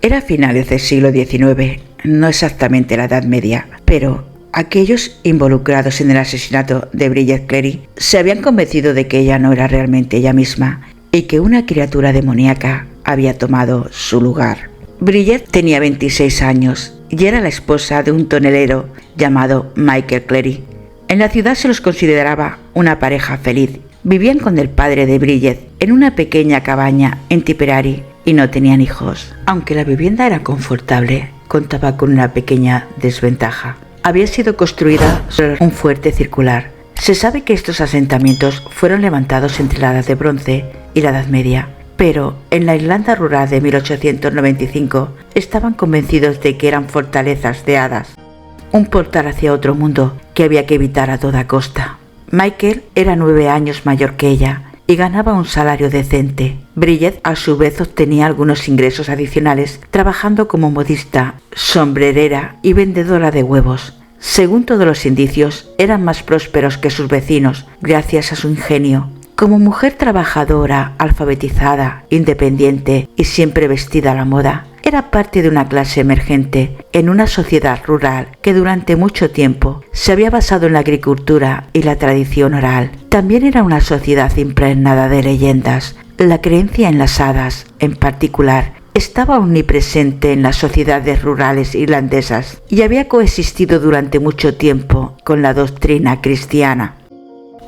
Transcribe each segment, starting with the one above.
Era finales del siglo XIX, no exactamente la Edad Media, pero aquellos involucrados en el asesinato de Bridget Cleary se habían convencido de que ella no era realmente ella misma y que una criatura demoníaca había tomado su lugar. Bridget tenía 26 años y era la esposa de un tonelero llamado Michael Cleary. En la ciudad se los consideraba una pareja feliz. Vivían con el padre de Bridget en una pequeña cabaña en Tipperary y no tenían hijos. Aunque la vivienda era confortable, contaba con una pequeña desventaja. Había sido construida sobre un fuerte circular. Se sabe que estos asentamientos fueron levantados entre la Edad de Bronce y la Edad Media, pero en la Irlanda rural de 1895 estaban convencidos de que eran fortalezas de hadas, un portal hacia otro mundo que había que evitar a toda costa. Michael era 9 años mayor que ella y ganaba un salario decente. Bridget a su vez obtenía algunos ingresos adicionales trabajando como modista, sombrerera y vendedora de huevos. Según todos los indicios, eran más prósperos que sus vecinos gracias a su ingenio. Como mujer trabajadora, alfabetizada, independiente y siempre vestida a la moda, era parte de una clase emergente en una sociedad rural que durante mucho tiempo se había basado en la agricultura y la tradición oral. También era una sociedad impregnada de leyendas. La creencia en las hadas, en particular, estaba omnipresente en las sociedades rurales irlandesas y había coexistido durante mucho tiempo con la doctrina cristiana.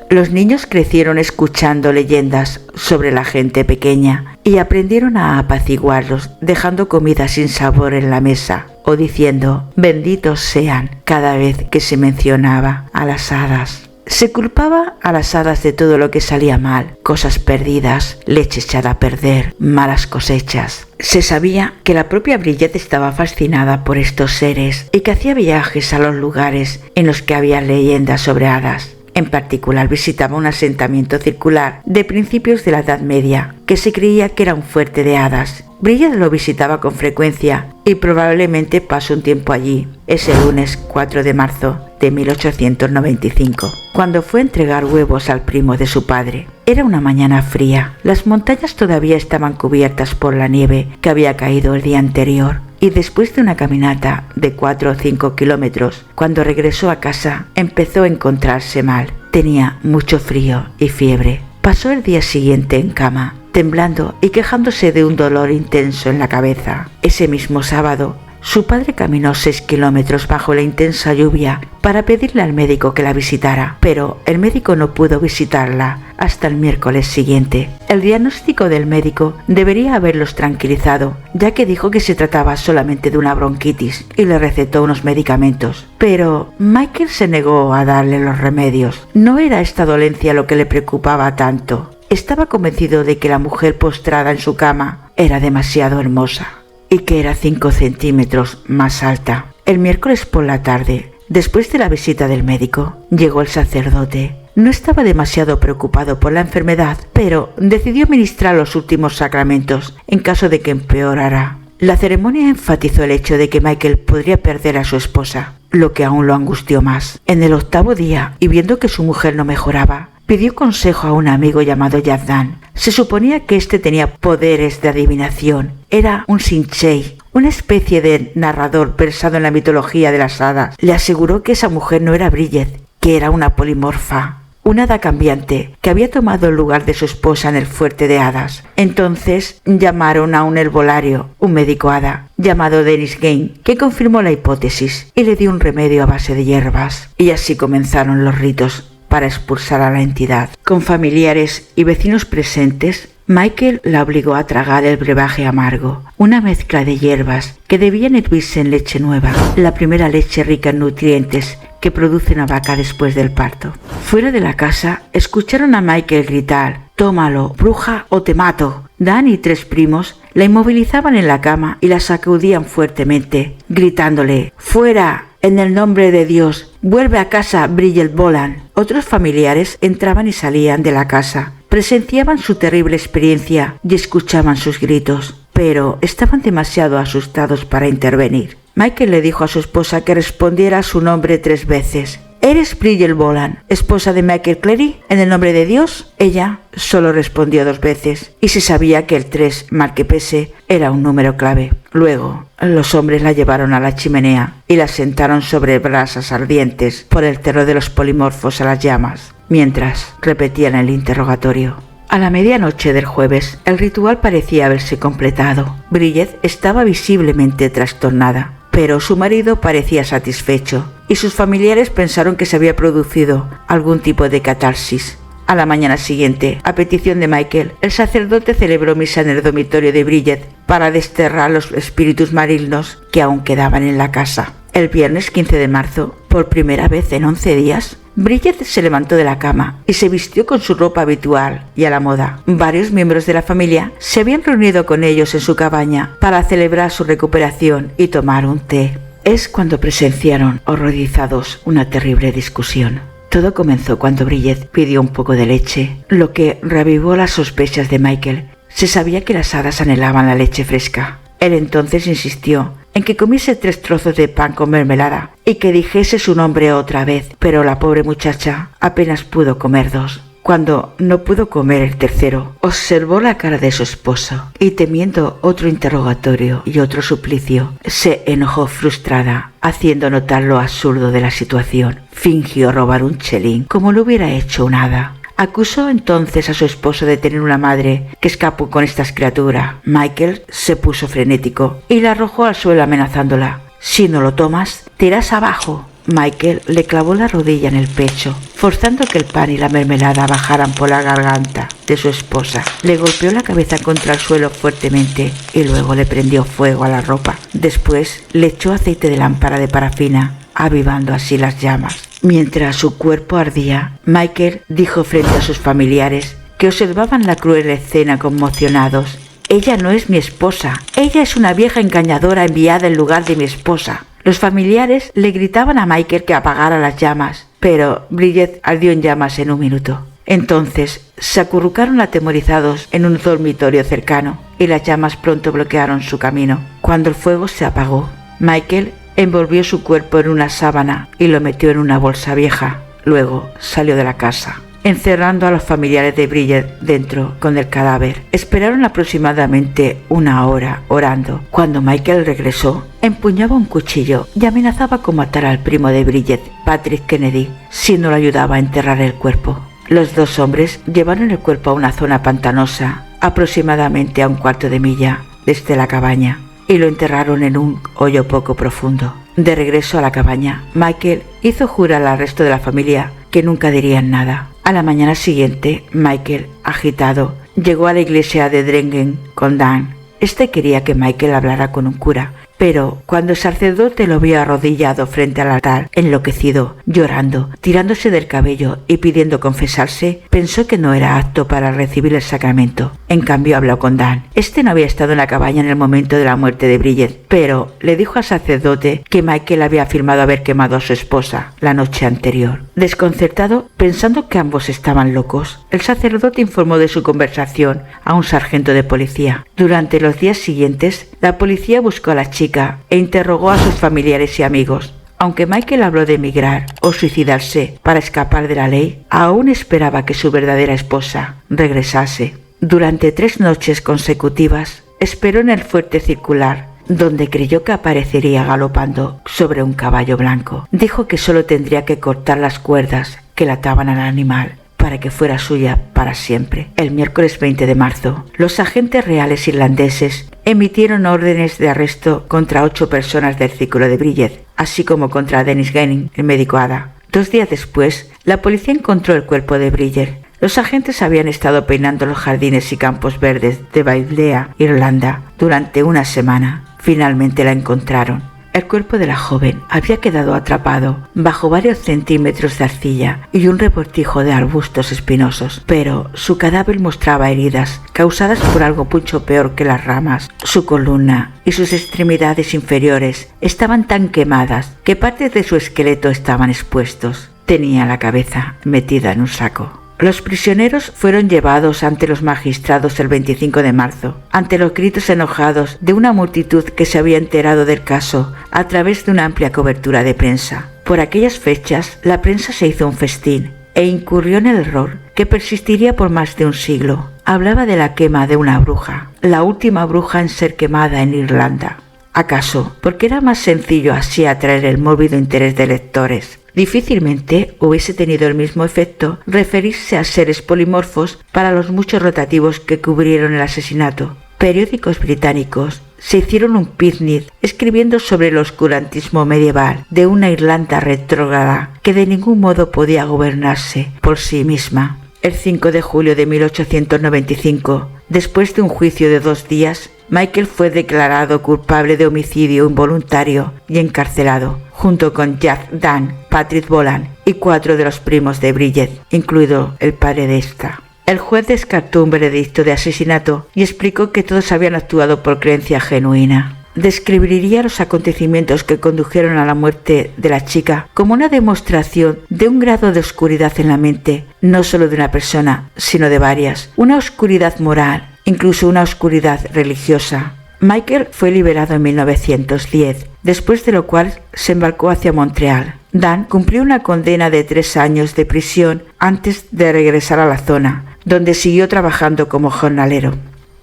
Los niños crecieron escuchando leyendas sobre la gente pequeña y aprendieron a apaciguarlos dejando comida sin sabor en la mesa o diciendo benditos sean cada vez que se mencionaba a las hadas. Se culpaba a las hadas de todo lo que salía mal, cosas perdidas, leche echada a perder, malas cosechas. Se sabía que la propia Bridget estaba fascinada por estos seres y que hacía viajes a los lugares en los que había leyendas sobre hadas. En particular visitaba un asentamiento circular de principios de la Edad Media que se creía que era un fuerte de hadas. Bridget lo visitaba con frecuencia y probablemente pasó un tiempo allí, ese lunes 4 de marzo de 1895, cuando fue a entregar huevos al primo de su padre. Era una mañana fría, las montañas todavía estaban cubiertas por la nieve que había caído el día anterior. Y después de una caminata de 4 o 5 kilómetros, cuando regresó a casa, empezó a encontrarse mal. Tenía mucho frío y fiebre. Pasó el día siguiente en cama, temblando y quejándose de un dolor intenso en la cabeza. Ese mismo sábado, su padre caminó 6 kilómetros bajo la intensa lluvia para pedirle al médico que la visitara, pero el médico no pudo visitarla hasta el miércoles siguiente. El diagnóstico del médico debería haberlos tranquilizado, ya que dijo que se trataba solamente de una bronquitis y le recetó unos medicamentos. Pero Michael se negó a darle los remedios. No era esta dolencia lo que le preocupaba tanto. Estaba convencido de que la mujer postrada en su cama era demasiado hermosa y que era 5 centímetros más alta. El miércoles por la tarde, después de la visita del médico, llegó el sacerdote. No estaba demasiado preocupado por la enfermedad, pero decidió ministrar los últimos sacramentos en caso de que empeorara. La ceremonia enfatizó el hecho de que Michael podría perder a su esposa, lo que aún lo angustió más. En el 8º día, y viendo que su mujer no mejoraba, pidió consejo a un amigo llamado Yazdan. Se suponía que este tenía poderes de adivinación. Era un Sinchei, una especie de narrador versado en la mitología de las hadas. Le aseguró que esa mujer no era Bridget, que era una polimorfa, una hada cambiante que había tomado el lugar de su esposa en el fuerte de hadas. Entonces llamaron a un herbolario, un médico hada, llamado Dennis Gain, que confirmó la hipótesis y le dio un remedio a base de hierbas. Y así comenzaron los ritos para expulsar a la entidad. Con familiares y vecinos presentes, Michael la obligó a tragar el brebaje amargo, una mezcla de hierbas que debían hervirse en leche nueva, la primera leche rica en nutrientes que produce una vaca después del parto. Fuera de la casa, escucharon a Michael gritar: «¡Tómalo, bruja, o te mato!». Dan y 3 primos la inmovilizaban en la cama y la sacudían fuertemente, gritándole: «¡Fuera! En el nombre de Dios, vuelve a casa, Bridget Boland». Otros familiares entraban y salían de la casa, presenciaban su terrible experiencia y escuchaban sus gritos, pero estaban demasiado asustados para intervenir. Michael le dijo a su esposa que respondiera a su nombre 3 veces ¿Eres Bridget Boland, esposa de Michael Cleary, en el nombre de Dios? Ella solo respondió 2 veces y se sabía que el 3, mal que pese, era un número clave. Luego, los hombres la llevaron a la chimenea y la sentaron sobre brasas ardientes por el terror de los polimorfos a las llamas, mientras repetían el interrogatorio. A la medianoche del jueves, el ritual parecía haberse completado. Bridget estaba visiblemente trastornada, pero su marido parecía satisfecho y sus familiares pensaron que se había producido algún tipo de catarsis. A la mañana siguiente, a petición de Michael, el sacerdote celebró misa en el dormitorio de Bridget para desterrar los espíritus malignos que aún quedaban en la casa. El viernes 15 de marzo, por primera vez en 11 días, Bridget se levantó de la cama y se vistió con su ropa habitual y a la moda. Varios miembros de la familia se habían reunido con ellos en su cabaña para celebrar su recuperación y tomar un té. Es cuando presenciaron, horrorizados, una terrible discusión. Todo comenzó cuando Bridget pidió un poco de leche, lo que reavivó las sospechas de Michael. Se sabía que las hadas anhelaban la leche fresca. Él entonces insistió en que comiese 3 trozos de pan con mermelada y que dijese su nombre otra vez, pero la pobre muchacha apenas pudo comer 2. Cuando no pudo comer el tercero, observó la cara de su esposo y, temiendo otro interrogatorio y otro suplicio, se enojó frustrada, haciendo notar lo absurdo de la situación. Fingió robar un chelín como lo hubiera hecho un hada. Acusó entonces a su esposo de tener una madre que escapó con estas criaturas. Michael se puso frenético y la arrojó al suelo amenazándola. «Si no lo tomas, te irás abajo». Michael le clavó la rodilla en el pecho, forzando que el pan y la mermelada bajaran por la garganta de su esposa. Le golpeó la cabeza contra el suelo fuertemente y luego le prendió fuego a la ropa. Después le echó aceite de lámpara de parafina, avivando así las llamas. Mientras su cuerpo ardía, Michael dijo frente a sus familiares, que observaban la cruel escena conmocionados: «Ella no es mi esposa, ella es una vieja engañadora enviada en lugar de mi esposa». Los familiares le gritaban a Michael que apagara las llamas, pero Bridget ardió en llamas en 1 minuto. Entonces se acurrucaron atemorizados en un dormitorio cercano y las llamas pronto bloquearon su camino. Cuando el fuego se apagó, Michael envolvió su cuerpo en una sábana y lo metió en una bolsa vieja. Luego salió de la casa, encerrando a los familiares de Bridget dentro con el cadáver. Esperaron aproximadamente 1 hora orando. Cuando Michael regresó, empuñaba un cuchillo y amenazaba con matar al primo de Bridget, Patrick Kennedy, si no lo ayudaba a enterrar el cuerpo. Los 2 hombres llevaron el cuerpo a una zona pantanosa, aproximadamente a 1/4 de milla desde la cabaña, y lo enterraron en un hoyo poco profundo. De regreso a la cabaña, Michael hizo jurar al resto de la familia que nunca dirían nada. A la mañana siguiente, Michael, agitado, llegó a la iglesia de Drengen con Dan. Este quería que Michael hablara con un cura, pero cuando el sacerdote lo vio arrodillado frente al altar, enloquecido, llorando, tirándose del cabello y pidiendo confesarse, pensó que no era apto para recibir el sacramento. En cambio habló con Dan. Este no había estado en la cabaña en el momento de la muerte de Bridget, pero le dijo al sacerdote que Michael había afirmado haber quemado a su esposa la noche anterior. Desconcertado, pensando que ambos estaban locos, el sacerdote informó de su conversación a un sargento de policía. Durante los días siguientes, la policía buscó a la chica e interrogó a sus familiares y amigos. Aunque Michael habló de emigrar o suicidarse para escapar de la ley, aún esperaba que su verdadera esposa regresase. Durante 3 noches consecutivas, esperó en el fuerte circular, donde creyó que aparecería galopando sobre un caballo blanco. Dijo que solo tendría que cortar las cuerdas que le ataban al animal para que fuera suya para siempre. El miércoles 20 de marzo, los agentes reales irlandeses emitieron órdenes de arresto contra 8 personas del círculo de Bridget, así como contra Dennis Ganning, el médico hada. 2 días después, la policía encontró el cuerpo de Bridget. Los agentes habían estado peinando los jardines y campos verdes de Bailea, Irlanda, durante 1 semana. Finalmente la encontraron. El cuerpo de la joven había quedado atrapado bajo varios centímetros de arcilla y un revoltijo de arbustos espinosos, pero su cadáver mostraba heridas causadas por algo mucho peor que las ramas. Su columna y sus extremidades inferiores estaban tan quemadas que partes de su esqueleto estaban expuestos. Tenía la cabeza metida en un saco. Los prisioneros fueron llevados ante los magistrados el 25 de marzo, ante los gritos enojados de una multitud que se había enterado del caso a través de una amplia cobertura de prensa. Por aquellas fechas, la prensa se hizo un festín e incurrió en el error que persistiría por más de un siglo. Hablaba de la quema de una bruja, la última bruja en ser quemada en Irlanda. ¿Acaso porque era más sencillo así atraer el mórbido interés de lectores? Difícilmente hubiese tenido el mismo efecto referirse a seres polimorfos para los muchos rotativos que cubrieron el asesinato. Periódicos británicos se hicieron un picnic escribiendo sobre el oscurantismo medieval de una Irlanda retrógrada que de ningún modo podía gobernarse por sí misma. El 5 de julio de 1895, después de un juicio de 2 días, Michael fue declarado culpable de homicidio involuntario y encarcelado, junto con Jack Dunn, Patrick Boland y 4 de los primos de Bridget, incluido el padre de esta. El juez descartó un veredicto de asesinato y explicó que todos habían actuado por creencia genuina. Describiría los acontecimientos que condujeron a la muerte de la chica como una demostración de un grado de oscuridad en la mente, no solo de una persona, sino de varias, una oscuridad moral, incluso una oscuridad religiosa. Michael fue liberado en 1910, después de lo cual se embarcó hacia Montreal. Dan cumplió una condena de 3 años de prisión antes de regresar a la zona, donde siguió trabajando como jornalero.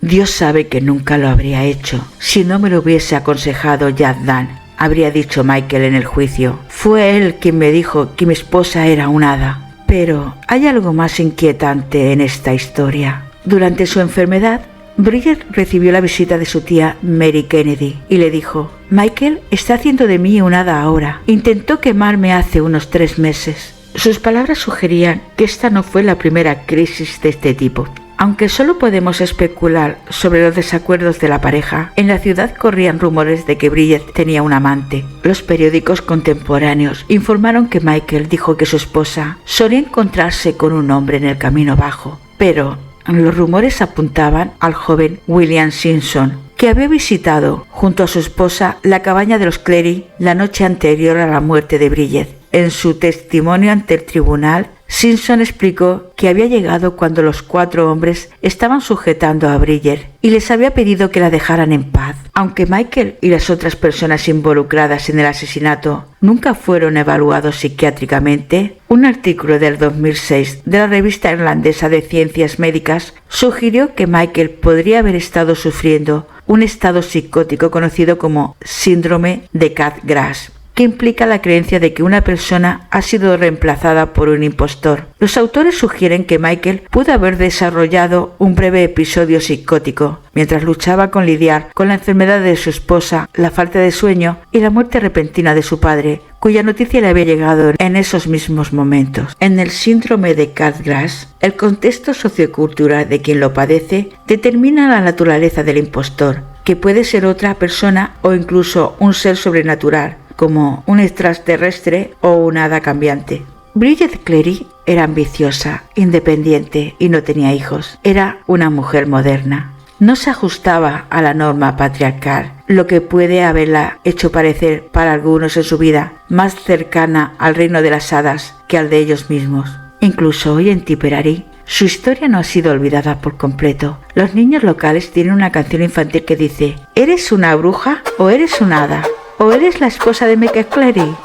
Dios sabe que nunca lo habría hecho si no me lo hubiese aconsejado Jack Dunn, habría dicho Michael en el juicio. Fue él quien me dijo que mi esposa era un hada. Pero hay algo más inquietante en esta historia. Durante su enfermedad, Bridget recibió la visita de su tía Mary Kennedy y le dijo: Michael está haciendo de mí un hada ahora. Intentó quemarme hace unos 3 meses. Sus palabras sugerían que esta no fue la primera crisis de este tipo. Aunque solo podemos especular sobre los desacuerdos de la pareja, en la ciudad corrían rumores de que Bridget tenía un amante. Los periódicos contemporáneos informaron que Michael dijo que su esposa solía encontrarse con un hombre en el camino bajo, pero los rumores apuntaban al joven William Simpson, que había visitado junto a su esposa la cabaña de los Clery la noche anterior a la muerte de Bridget. En su testimonio ante el tribunal, Simpson explicó que había llegado cuando los 4 hombres estaban sujetando a Bridget y les había pedido que la dejaran en paz. Aunque Michael y las otras personas involucradas en el asesinato nunca fueron evaluados psiquiátricamente, un artículo del 2006 de la revista irlandesa de ciencias médicas sugirió que Michael podría haber estado sufriendo un estado psicótico conocido como síndrome de Capgras, que implica la creencia de que una persona ha sido reemplazada por un impostor. Los autores sugieren que Michael pudo haber desarrollado un breve episodio psicótico mientras luchaba con lidiar con la enfermedad de su esposa, la falta de sueño y la muerte repentina de su padre, cuya noticia le había llegado en esos mismos momentos. En el síndrome de Capgras, el contexto sociocultural de quien lo padece determina la naturaleza del impostor, que puede ser otra persona o incluso un ser sobrenatural, como un extraterrestre o una hada cambiante. Bridget Clery era ambiciosa, independiente y no tenía hijos. Era una mujer moderna. No se ajustaba a la norma patriarcal, lo que puede haberla hecho parecer para algunos en su vida más cercana al reino de las hadas que al de ellos mismos. Incluso hoy en Tipperary, su historia no ha sido olvidada por completo. Los niños locales tienen una canción infantil que dice: ¿eres una bruja o eres una hada? ¿O eres la esposa de Michael Clery?